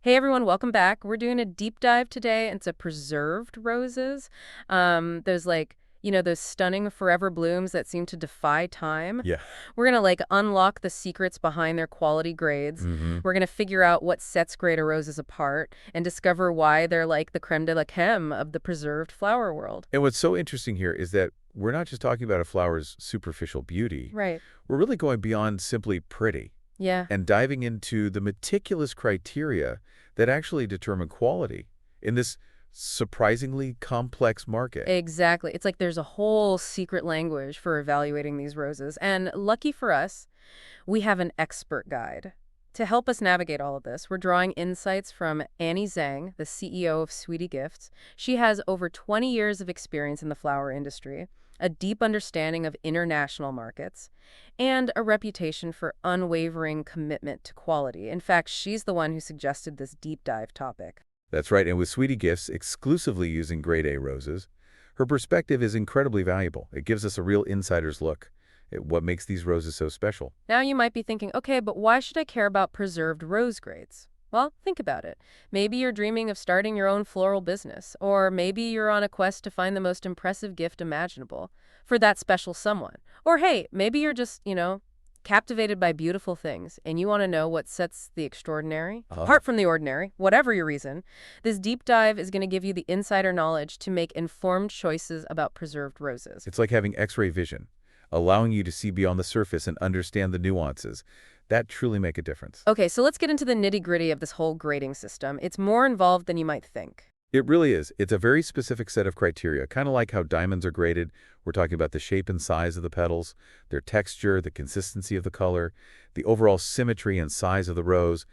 Hey everyone, welcome back. We're doing a deep dive today into preserved roses. Those those stunning forever blooms that seem to defy time. Yeah. We're gonna unlock the secrets behind their quality grades. hmm We're gonna figure out what sets Greta roses apart and discover why they're like the creme de la creme of the preserved flower world. And what's so interesting here is that we're not just talking about a flower's superficial beauty. Right. We're really going beyond simply pretty Yeah. and diving into the meticulous criteria that actually determine quality in this surprisingly complex market. Exactly. It's like there's a whole secret language for evaluating these roses. And lucky for us, we have an expert guide. To help us navigate all of this, we're drawing insights from Annie Zhang, the CEO of Sweetie Gifts. She has over 20 years of experience in the flower industry, a deep understanding of international markets, and a reputation for unwavering commitment to quality. In fact, she's the one who suggested this deep dive topic. That's right, and with Sweetie Gifts exclusively using grade A roses, her perspective is incredibly valuable. It gives us a real insider's look at what makes these roses so special. Now you might be thinking, okay, but why should I care about preserved rose grades? Well, think about it. Maybe you're dreaming of starting your own floral business, or maybe you're on a quest to find the most impressive gift imaginable for that special someone. Or hey, maybe you're just, captivated by beautiful things and you want to know what sets the extraordinary Uh, apart from the ordinary, whatever your reason. This deep dive is going to give you the insider knowledge to make informed choices about preserved roses. It's like having X-ray vision, allowing you to see beyond the surface and understand the nuances that truly make a difference. Okay, so let's get into the nitty-gritty of this whole grading system. It's more involved than you might think. It really is. It's a very specific set of criteria, kind of like how diamonds are graded. We're talking about the shape and size of the petals, their texture, the consistency of the color, the overall symmetry and size of the rose,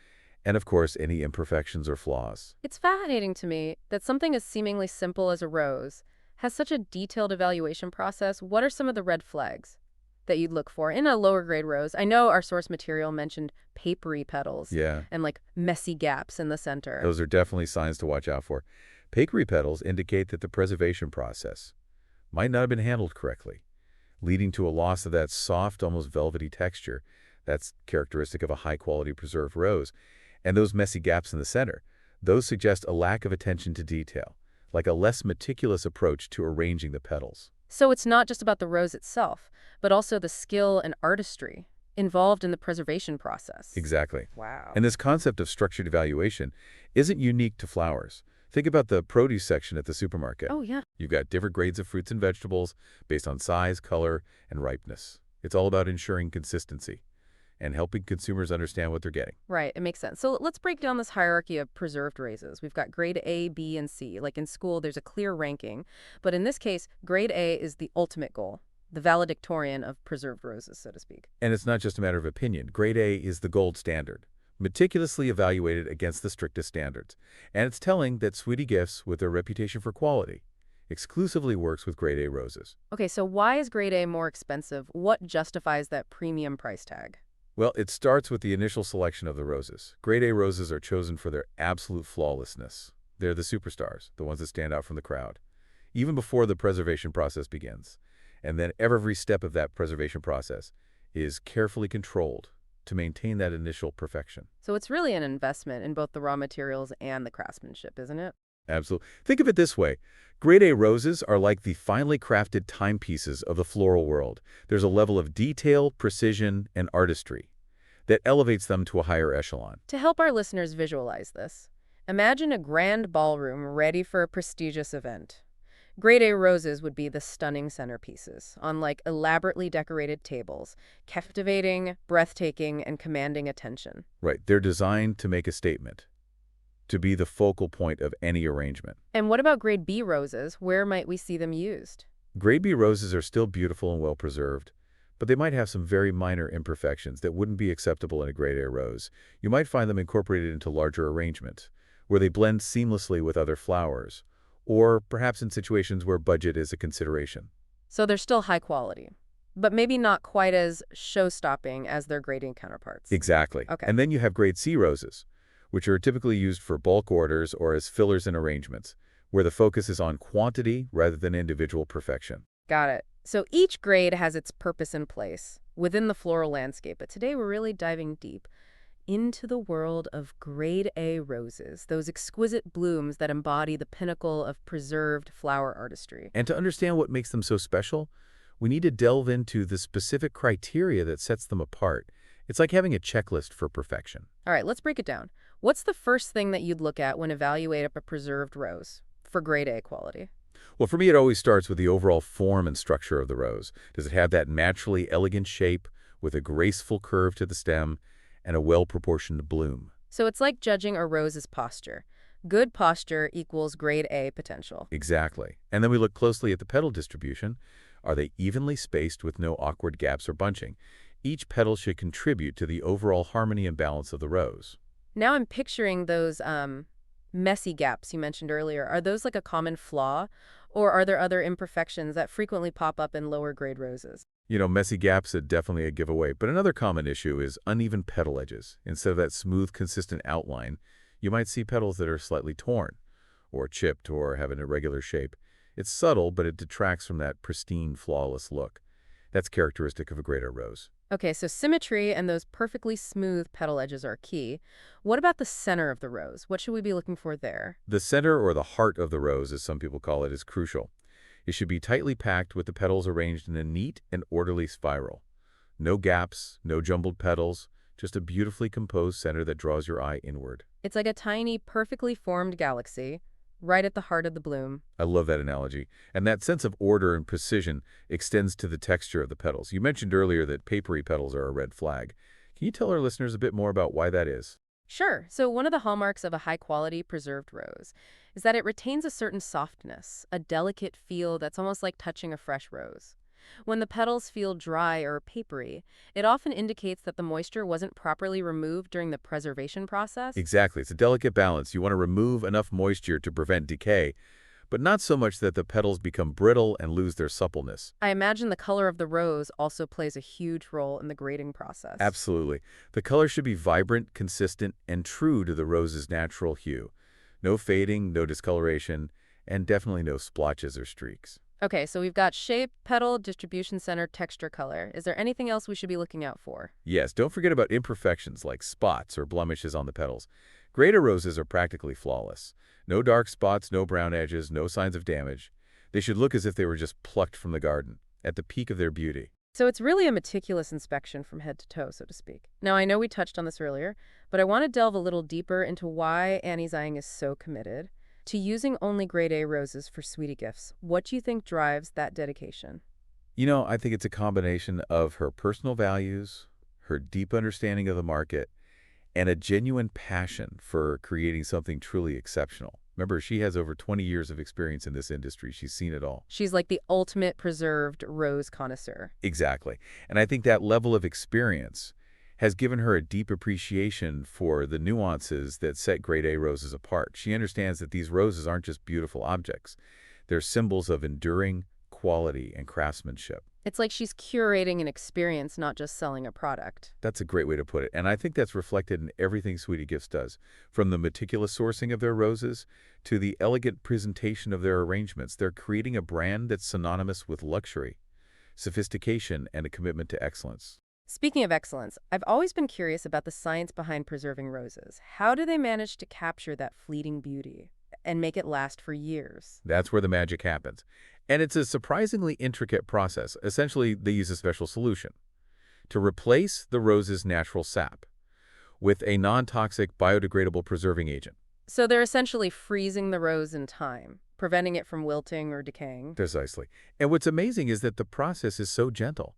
and of course, any imperfections or flaws. It's fascinating to me that something as seemingly simple as a rose has such a detailed evaluation process. What are some of the red flags that you'd look for in a lower grade rose? I know our source material mentioned papery petals Yeah, and messy gaps in the center. those are definitely signs to watch out for. Bakery petals indicate that the preservation process might not have been handled correctly, leading to a loss of that soft, almost velvety texture that's characteristic of a high-quality preserved rose. And those messy gaps in the center, those suggest a lack of attention to detail, like a less meticulous approach to arranging the petals. So it's not just about the rose itself, but also the skill and artistry involved in the preservation process. Exactly. Wow. And this concept of structured evaluation isn't unique to flowers. Think about the produce section at the supermarket. Oh, yeah. You've got different grades of fruits and vegetables based on size, color, and ripeness. It's all about ensuring consistency and helping consumers understand what they're getting. Right, it makes sense. So let's break down this hierarchy of preserved roses. We've got grade A, B, and C. Like in school, there's a clear ranking. But in this case, grade A is the ultimate goal, the valedictorian of preserved roses, so to speak. And it's not just a matter of opinion. Grade A is the gold standard, meticulously evaluated against the strictest standards. And it's telling that Sweetie Gifts, with their reputation for quality, exclusively works with grade A roses. Okay, so why is grade A more expensive? What justifies that premium price tag? Well, it starts with the initial selection of the roses. Grade A roses are chosen for their absolute flawlessness. They're the superstars, the ones that stand out from the crowd, even before the preservation process begins. And then every step of that preservation process is carefully controlled to maintain that initial perfection. So it's really an investment in both the raw materials and the craftsmanship, isn't it? Absolutely. Think of it this way. Grade A roses are like the finely crafted timepieces of the floral world. There's a level of detail, precision, and artistry that elevates them to a higher echelon. To help our listeners visualize this, imagine a grand ballroom ready for a prestigious event. Grade A roses would be the stunning centerpieces on elaborately decorated tables, captivating, breathtaking, and commanding attention. Right. They're designed to make a statement, to be the focal point of any arrangement. And what about grade B roses? Where might we see them used? Grade B roses are still beautiful and well preserved, but they might have some very minor imperfections that wouldn't be acceptable in a grade A rose. You might find them incorporated into larger arrangements, where they blend seamlessly with other flowers, or perhaps in situations where budget is a consideration. So they're still high quality, but maybe not quite as show-stopping as their grading counterparts. Exactly. Okay. And then you have grade C roses, which are typically used for bulk orders or as fillers in arrangements, where the focus is on quantity rather than individual perfection. Got it. So each grade has its purpose and place within the floral landscape, but today we're really diving deep into the world of grade A roses, those exquisite blooms that embody the pinnacle of preserved flower artistry. And to understand what makes them so special, we need to delve into the specific criteria that sets them apart. It's like having a checklist for perfection. All right, let's break it down. What's the first thing that you'd look at when evaluating a preserved rose for grade A quality? Well, for me, it always starts with the overall form and structure of the rose. Does it have that naturally elegant shape with a graceful curve to the stem and a well-proportioned bloom? So it's like judging a rose's posture. Good posture equals grade A potential. Exactly. And then we look closely at the petal distribution. Are they evenly spaced with no awkward gaps or bunching? Each petal should contribute to the overall harmony and balance of the rose. Now I'm picturing those messy gaps you mentioned earlier. Are those like a common flaw, or are there other imperfections that frequently pop up in lower grade roses? Messy gaps are definitely a giveaway, but another common issue is uneven petal edges. Instead of that smooth, consistent outline, you might see petals that are slightly torn, or chipped, or have an irregular shape. It's subtle, but it detracts from that pristine, flawless look. That's characteristic of a greater rose. Okay, so symmetry and those perfectly smooth petal edges are key. What about the center of the rose? What should we be looking for there? The center, or the heart of the rose, as some people call it, is crucial. It should be tightly packed with the petals arranged in a neat and orderly spiral. No gaps, no jumbled petals, just a beautifully composed center that draws your eye inward. It's like a tiny, perfectly formed galaxy, right at the heart of the bloom. I love that analogy. And that sense of order and precision extends to the texture of the petals. You mentioned earlier that papery petals are a red flag. Can you tell our listeners a bit more about why that is? Sure. So one of the hallmarks of a high-quality preserved rose is that it retains a certain softness, a delicate feel that's almost like touching a fresh rose. When the petals feel dry or papery, it often indicates that the moisture wasn't properly removed during the preservation process. Exactly. It's a delicate balance. You want to remove enough moisture to prevent decay, but not so much that the petals become brittle and lose their suppleness. I imagine the color of the rose also plays a huge role in the grading process. Absolutely. The color should be vibrant, consistent, and true to the rose's natural hue. No fading, no discoloration, and definitely no splotches or streaks. Okay, so we've got shape, petal, distribution center, texture, color. Is there anything else we should be looking out for? Yes, don't forget about imperfections like spots or blemishes on the petals. Greater roses are practically flawless. No dark spots, no brown edges, no signs of damage. They should look as if they were just plucked from the garden, at the peak of their beauty. So it's really a meticulous inspection from head to toe, so to speak. Now, I know we touched on this earlier, but I want to delve a little deeper into why Annie Ziang is so committed to using only grade A roses for sweetie gifts. What do you think drives that dedication? I think it's a combination of her personal values, her deep understanding of the market, and a genuine passion for creating something truly exceptional. Remember, she has over 20 years of experience in this industry. She's seen it all. She's like the ultimate preserved rose connoisseur. Exactly. And I think that level of experience has given her a deep appreciation for the nuances that set grade A roses apart. She understands that these roses aren't just beautiful objects. They're symbols of enduring quality and craftsmanship. It's like she's curating an experience, not just selling a product. That's a great way to put it. And I think that's reflected in everything Sweetie Gifts does, from the meticulous sourcing of their roses to the elegant presentation of their arrangements. They're creating a brand that's synonymous with luxury, sophistication, and a commitment to excellence. Speaking of excellence, I've always been curious about the science behind preserving roses. How do they manage to capture that fleeting beauty and make it last for years? That's where the magic happens. And it's a surprisingly intricate process. Essentially, they use a special solution to replace the rose's natural sap with a non-toxic biodegradable preserving agent. So they're essentially freezing the rose in time, preventing it from wilting or decaying. Precisely. And what's amazing is that the process is so gentle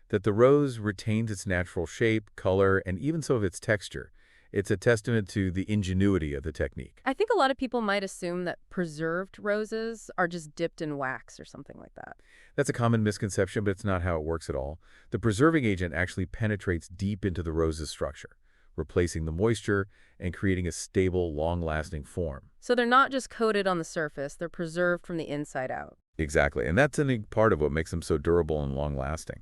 that the rose retains its natural shape, color, and even some of its texture. It's a testament to the ingenuity of the technique. I think a lot of people might assume that preserved roses are just dipped in wax or something like that. That's a common misconception, but it's not how it works at all. The preserving agent actually penetrates deep into the rose's structure, replacing the moisture and creating a stable, long-lasting form. So they're not just coated on the surface, they're preserved from the inside out. Exactly, and that's a big part of what makes them so durable and long-lasting.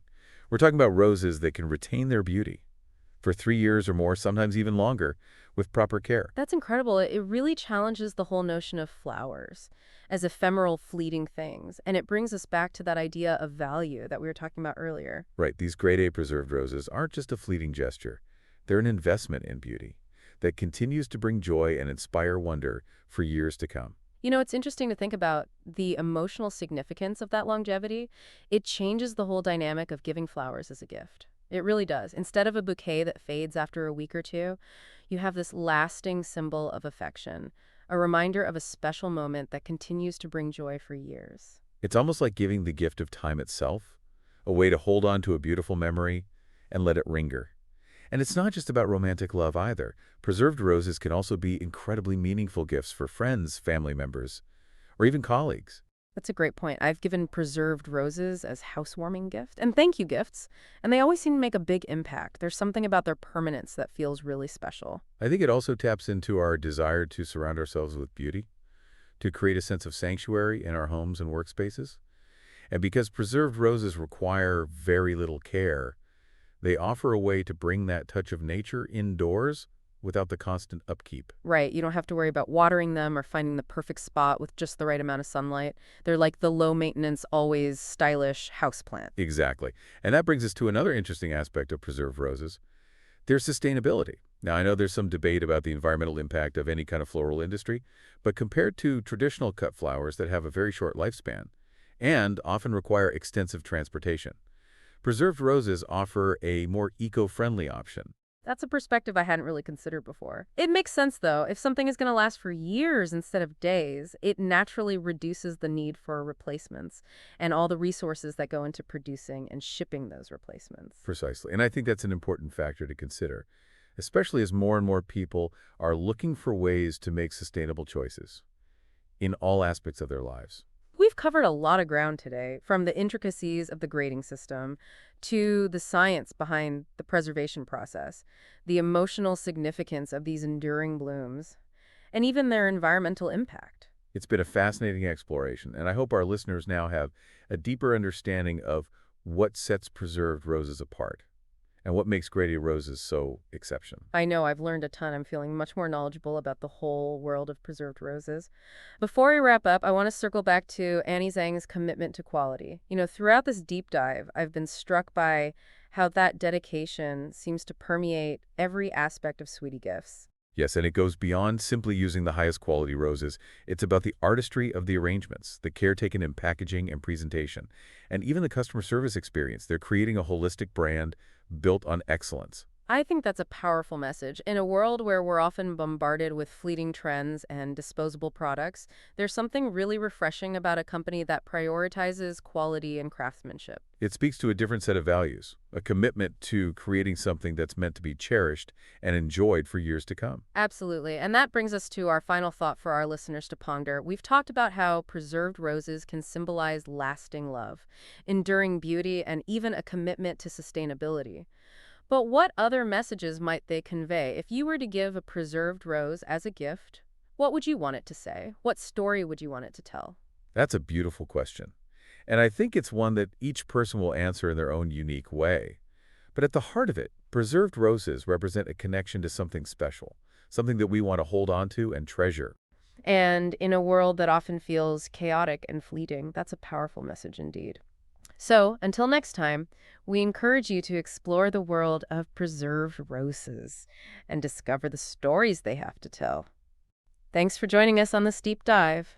We're talking about roses that can retain their beauty for 3 years or more, sometimes even longer, with proper care. That's incredible. It really challenges the whole notion of flowers as ephemeral, fleeting things. And it brings us back to that idea of value that we were talking about earlier. Right, these grade A preserved roses aren't just a fleeting gesture. They're an investment in beauty that continues to bring joy and inspire wonder for years to come. It's interesting to think about the emotional significance of that longevity. It changes the whole dynamic of giving flowers as a gift. It really does. Instead of a bouquet that fades after a week or two, you have this lasting symbol of affection, a reminder of a special moment that continues to bring joy for years. It's almost like giving the gift of time itself, a way to hold on to a beautiful memory and let it linger. And it's not just about romantic love either. Preserved roses can also be incredibly meaningful gifts for friends, family members, or even colleagues. That's a great point. I've given preserved roses as housewarming gift and thank you gifts, and they always seem to make a big impact. There's something about their permanence that feels really special. I think it also taps into our desire to surround ourselves with beauty, to create a sense of sanctuary in our homes and workspaces. And because preserved roses require very little care, they offer a way to bring that touch of nature indoors without the constant upkeep. Right, you don't have to worry about watering them or finding the perfect spot with just the right amount of sunlight. They're like the low maintenance, always stylish houseplant. Exactly. And that brings us to another interesting aspect of preserved roses, their sustainability. Now, I know there's some debate about the environmental impact of any kind of floral industry, but compared to traditional cut flowers that have a very short lifespan and often require extensive transportation, preserved roses offer a more eco-friendly option. That's a perspective I hadn't really considered before. It makes sense, though. If something is going to last for years instead of days, it naturally reduces the need for replacements and all the resources that go into producing and shipping those replacements. Precisely. And I think that's an important factor to consider, especially as more and more people are looking for ways to make sustainable choices in all aspects of their lives. We've covered a lot of ground today, from the intricacies of the grading system to the science behind the preservation process, the emotional significance of these enduring blooms, and even their environmental impact. It's been a fascinating exploration, and I hope our listeners now have a deeper understanding of what sets preserved roses apart and what makes graded roses so exceptional. I know I've learned a ton. I'm feeling much more knowledgeable about the whole world of preserved roses. Before we wrap up, I want to circle back to Annie Zhang's commitment to quality. Throughout this deep dive, I've been struck by how that dedication seems to permeate every aspect of Sweetie Gifts. Yes, and it goes beyond simply using the highest quality roses. It's about the artistry of the arrangements, the care taken in packaging and presentation, and even the customer service experience. They're creating a holistic brand built on excellence. I think that's a powerful message. In a world where we're often bombarded with fleeting trends and disposable products, there's something really refreshing about a company that prioritizes quality and craftsmanship. It speaks to a different set of values, a commitment to creating something that's meant to be cherished and enjoyed for years to come. Absolutely. And that brings us to our final thought for our listeners to ponder. We've talked about how preserved roses can symbolize lasting love, enduring beauty, and even a commitment to sustainability. But what other messages might they convey? If you were to give a preserved rose as a gift, what would you want it to say? What story would you want it to tell? That's a beautiful question. And I think it's one that each person will answer in their own unique way. But at the heart of it, preserved roses represent a connection to something special, something that we want to hold on to and treasure. And in a world that often feels chaotic and fleeting, that's a powerful message indeed. So, until next time, we encourage you to explore the world of preserved roses and discover the stories they have to tell. Thanks for joining us on this deep dive.